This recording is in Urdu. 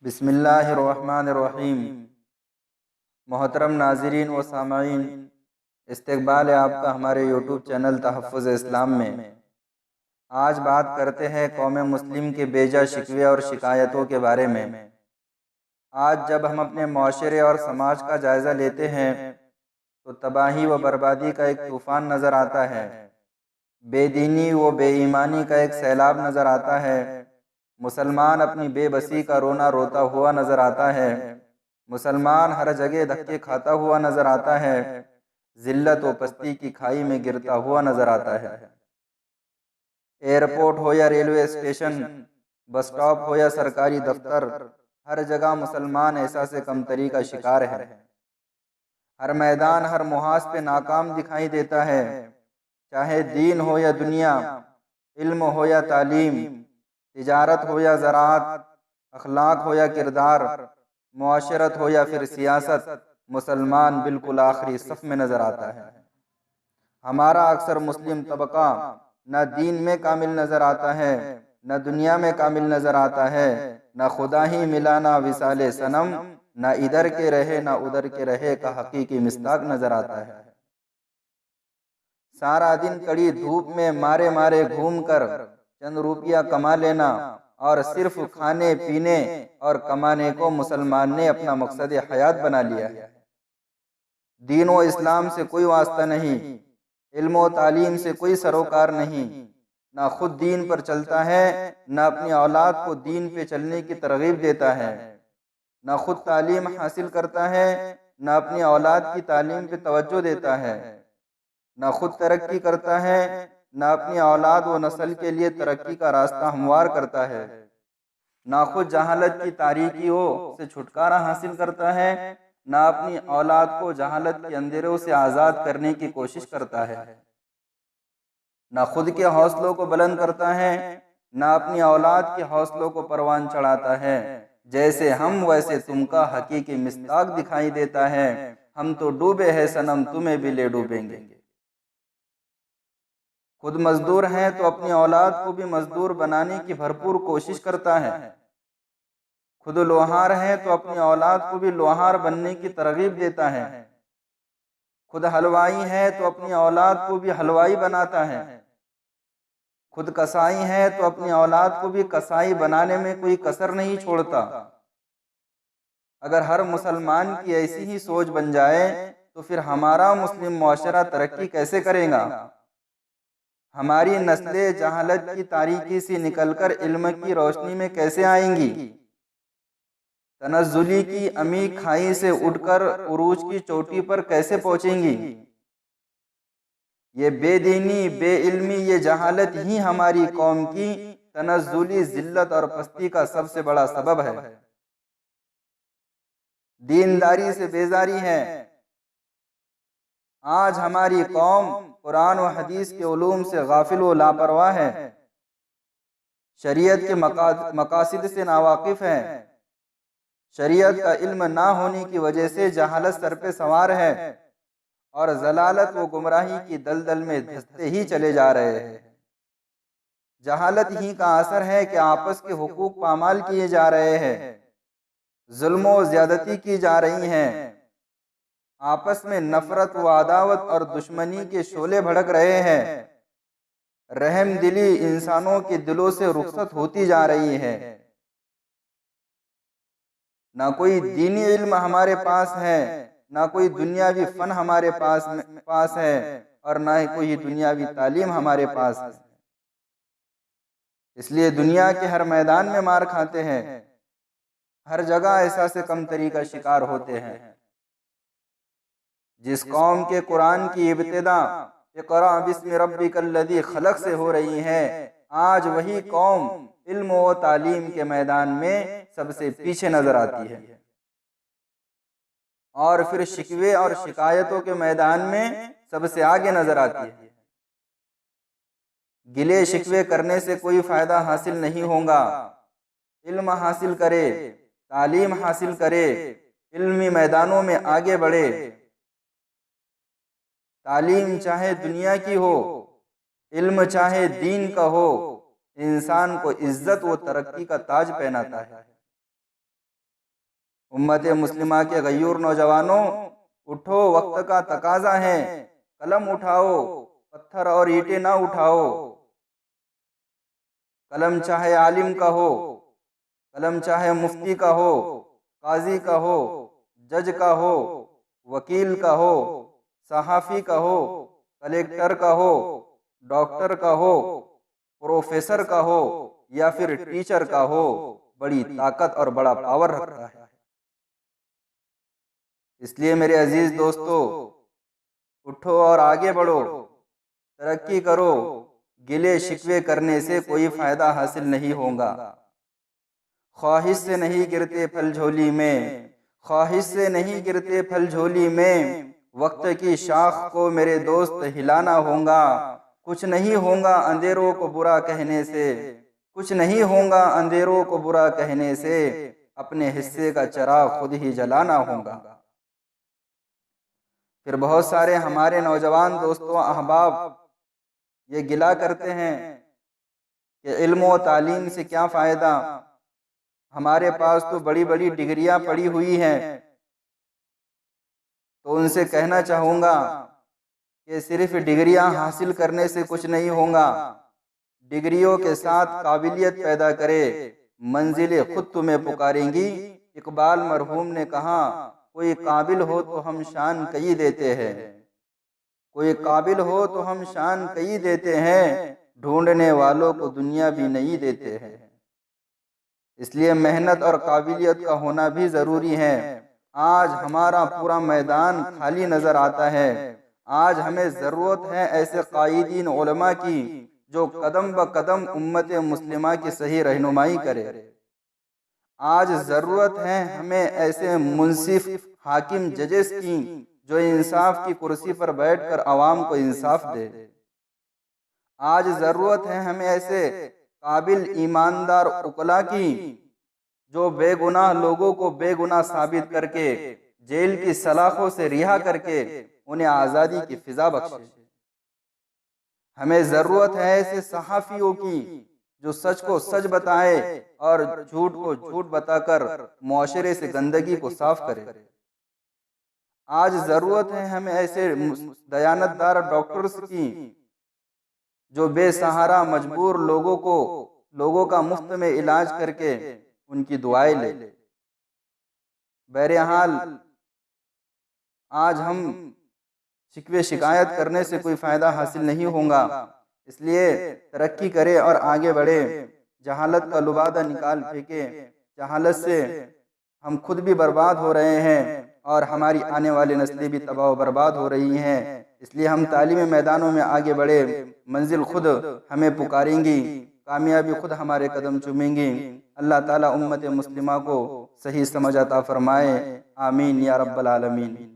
بسم اللہ الرحمن الرحیم۔ محترم ناظرین و سامعین، استقبال ہے آپ کا ہمارے یوٹیوب چینل تحفظ اسلام میں۔ آج بات کرتے ہیں قوم مسلم کے بیجا شکوے اور شکایتوں کے بارے میں۔ آج جب ہم اپنے معاشرے اور سماج کا جائزہ لیتے ہیں تو تباہی و بربادی کا ایک طوفان نظر آتا ہے، بے دینی و بے ایمانی کا ایک سیلاب نظر آتا ہے، مسلمان اپنی بے بسی کا رونا روتا ہوا نظر آتا ہے، مسلمان ہر جگہ دھکے کھاتا ہوا نظر آتا ہے، ذلت و پستی کی کھائی میں گرتا ہوا نظر آتا ہے۔ ایئرپورٹ ہو یا ریلوے اسٹیشن، بس سٹاپ ہو یا سرکاری دفتر، ہر جگہ مسلمان احساس کمتری کا شکار ہے۔ ہر میدان، ہر محاذ پہ ناکام دکھائی دیتا ہے، چاہے دین ہو یا دنیا، علم ہو یا تعلیم، تجارت ہو یا زراعت، اخلاق ہو یا کردار، معاشرت ہو یا پھر سیاست، مسلمان بالکل آخری صف میں نظر آتا ہے۔ ہمارا اکثر مسلم طبقہ نہ دین میں کامل نظر آتا ہے، نہ دنیا میں کامل نظر آتا ہے، نہ خدا ہی ملا نہ وصال صنم، نہ ادھر کے رہے نہ ادھر کے رہے کا حقیقی مصداق نظر آتا ہے۔ سارا دن کڑی دھوپ میں مارے مارے گھوم کر چند روپیہ کما لینا اور صرف کھانے پینے اور کمانے کو مسلمان نے اپنا مقصد حیات بنا لیا ہے۔ دین و اسلام سے کوئی واسطہ نہیں، علم و تعلیم سے کوئی سروکار نہیں، نہ خود دین پر چلتا ہے، نہ اپنی اولاد کو دین پہ چلنے کی ترغیب دیتا ہے، نہ خود تعلیم حاصل کرتا ہے، نہ اپنی اولاد کی تعلیم پہ توجہ دیتا ہے، نہ خود ترقی کرتا ہے، نہ اپنی اولاد و نسل کے لیے ترقی کا راستہ ہموار کرتا ہے، نہ خود جہالت کی تاریکیوں سے چھٹکارا حاصل کرتا ہے، نہ اپنی اولاد کو جہالت کے اندھیروں سے آزاد کرنے کی کوشش کرتا ہے، نہ خود کے حوصلوں کو بلند کرتا ہے، نہ اپنی اولاد کے حوصلوں کو پروان چڑھاتا ہے۔ جیسے ہم ویسے تم کا حقیقی مصداق دکھائی دیتا ہے، ہم تو ڈوبے ہیں صنم تمہیں بھی لے ڈوبیں گے۔ خود مزدور ہیں تو اپنی اولاد کو بھی مزدور بنانے کی بھرپور کوشش کرتا ہے، خود لوہار ہیں تو اپنی اولاد کو بھی لوہار بننے کی ترغیب دیتا ہے، خود حلوائی ہے تو اپنی اولاد کو بھی حلوائی بناتا ہے، خود کسائی ہے تو اپنی اولاد کو بھی کسائی بنانے میں کوئی کسر نہیں چھوڑتا۔ اگر ہر مسلمان کی ایسی ہی سوچ بن جائے تو پھر ہمارا مسلم معاشرہ ترقی کیسے کرے گا؟ ہماری نسلیں جہالت کی تاریکی سے نکل کر علم کی روشنی میں کیسے آئیں گی؟ تنزلی کی عمیق کھائی سے اٹھ کر عروج کی چوٹی پر کیسے پہنچیں گی؟ یہ بے دینی، بے علمی، یہ جہالت ہی ہماری قوم کی تنزلی ذلت اور پستی کا سب سے بڑا سبب ہے۔ دینداری سے بیزاری ہے۔ آج ہماری قوم قرآن و حدیث کے علوم سے غافل و لاپرواہ ہے، شریعت کے مقاصد سے ناواقف ہے، شریعت کا علم نہ ہونے کی وجہ سے جہالت سر پہ سوار ہے اور ضلالت و گمراہی کی دلدل میں دھستے ہی چلے جا رہے ہیں۔ جہالت ہی کا اثر ہے کہ آپس کے حقوق پامال کیے جا رہے ہیں، ظلم و زیادتی کی جا رہی ہیں، آپس میں نفرت و عداوت اور دشمنی کے شعلے بھڑک رہے ہیں، رحم دلی انسانوں کے دلوں سے رخصت ہوتی جا رہی ہے۔ نہ کوئی دینی علم ہمارے پاس ہے، نہ کوئی دنیاوی فن ہمارے پاس ہے، اور نہ ہی کوئی دنیاوی تعلیم ہمارے پاس ہے۔ اس لیے دنیا کے ہر میدان میں مار کھاتے ہیں، ہر جگہ احساس کمتری کا شکار ہوتے ہیں۔ جس قوم کے قرآن کی ابتدا اقرأ بسم ربک الذی خلق سے ہو رہی ہے، آج وہی قوم علم و تعلیم کے میدان میں سب سے پیچھے نظر آتی ہے، اور پھر شکوے اور شکایتوں کے میدان میں سب سے آگے نظر آتی ہے۔ گلے شکوے کرنے سے کوئی فائدہ حاصل نہیں ہوگا، علم حاصل کرے، تعلیم حاصل کرے، علمی میدانوں میں آگے بڑھے۔ تعلیم چاہے دنیا کی ہو، علم چاہے دین کا ہو، انسان کو عزت و ترقی کا تاج پہناتا ہے۔ امت مسلمہ کے غیور نوجوانوں، اٹھو، وقت کا تقاضا ہے، قلم اٹھاؤ، پتھر اور اینٹیں نہ اٹھاؤ۔ قلم چاہے عالم کا ہو، قلم چاہے مفتی کا ہو، قاضی کا ہو، جج کا ہو، وکیل کا ہو، صحافی کا ہو، کلیکٹر کا ہو، ڈاکٹر کا ہو، پروفیسر کا ہو یا پھر ٹیچر کا ہو، بڑی طاقت اور بڑا پاور رکھتا ہے۔ اس لیے میرے عزیز دوستو، اٹھو اور آگے بڑھو، ترقی کرو۔ گلے شکوے کرنے سے کوئی فائدہ حاصل نہیں ہوگا۔ خواہش سے نہیں گرتے پھل جھولی میں، خواہش سے نہیں گرتے پھل جھولی میں، وقت کی شاخ کو میرے دوست ہلانا ہوگا۔ کچھ نہیں ہوگا اندھیروں کو برا کہنے سے، کچھ نہیں ہوگا اندھیروں کو برا کہنے سے، اپنے حصے کا چراغ خود ہی جلانا ہوگا۔ پھر بہت سارے ہمارے نوجوان دوستوں، احباب یہ گلا کرتے ہیں کہ علم و تعلیم سے کیا فائدہ، ہمارے پاس تو بڑی بڑی ڈگریاں پڑی ہوئی ہیں۔ تو ان سے کہنا چاہوں گا کہ صرف ڈگریاں حاصل کرنے سے کچھ نہیں ہوگا، ڈگریوں کے ساتھ قابلیت پیدا کرے، منزلیں خود تمہیں پکاریں گی۔ اقبال مرحوم نے کہا، کوئی قابل ہو تو ہم شان کئی دیتے ہیں، کوئی قابل ہو تو ہم شان کئی دیتے ہیں، ڈھونڈنے والوں کو دنیا بھی نہیں دیتے ہیں۔ اس لیے محنت اور قابلیت کا ہونا بھی ضروری ہے۔ آج ہمارا پورا میدان خالی نظر آتا ہے۔ آج ہمیں ضرورت ہے ایسے قائدین علماء کی جو قدم بہ قدم امت مسلمہ کی صحیح رہنمائی کرے۔ آج ضرورت ہے ہمیں ایسے منصف حاکم ججز کی جو انصاف کی کرسی پر بیٹھ کر عوام کو انصاف دے۔ آج ضرورت ہے ہمیں ایسے قابل ایماندار وکلا کی جو بے گناہ لوگوں کو بے گناہ ثابت کر کے، جیل کی سلاخوں سے رہا کر کے انہیں آزادی کی فضا بخشے۔ ہمیں ضرورت ہے ایسے صحافیوں کی جو سچ کو سچ بتائے اور جھوٹ کو جھوٹ بتا کر معاشرے سے گندگی کو صاف کرے۔ آج ضرورت ہے ہمیں ایسے دیانت دار ڈاکٹرز کی جو بے سہارا مجبور لوگوں کا مفت میں علاج کر کے ان کی دعائیں لے۔ بہرحال آج ہم شکوے شکایت کرنے سے کوئی فائدہ حاصل نہیں ہوگا، اس لیے ترقی کرے اور آگے بڑھے، جہالت کا لبادہ نکال پھینکے۔ جہالت سے ہم خود بھی برباد ہو رہے ہیں اور ہماری آنے والی نسلیں بھی تباہ و برباد ہو رہی ہیں۔ اس لیے ہم تعلیمی میدانوں میں آگے بڑھے، منزل خود ہمیں پکاریں گی، کامیابی خود ہمارے قدم چومیں گی۔ اللہ تعالیٰ امت مسلمہ کو صحیح سمجھ عطا فرمائے، آمین یا رب العالمین۔